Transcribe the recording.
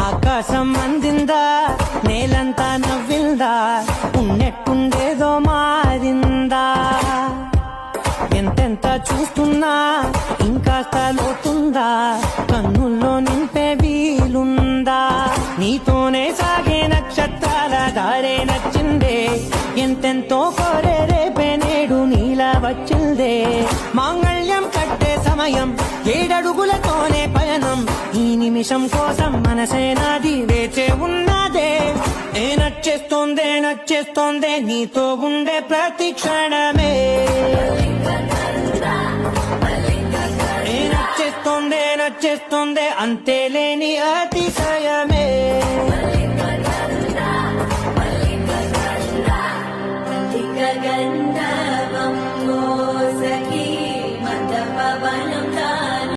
ఆకాశం అందిందా, నేలంతా నవ్విందా, ఉన్నట్టుండేదో మారిందా. ఎంతెంత చూస్తున్నా ఇంకాస్త లోతుందా, కన్నుల్లో నింపే వీలుందా. నీతోనే సాగే నక్షత్రాల దారే నచ్చిందే, ఎంతెంతో కోరే రేపే నేడు నీలా వచ్చిందే. మాంగళ్యం కట్టే సమయం 7 అడుగులతోనే పయనం, ఈ నిమిషం కోసం మనసే నాది వేచే ఉన్నదే. నచ్చేస్తోందే నీతో ఉండే ప్రతి క్షణమే. నచ్చేస్తోందే అంతే లేని అతిశయమే.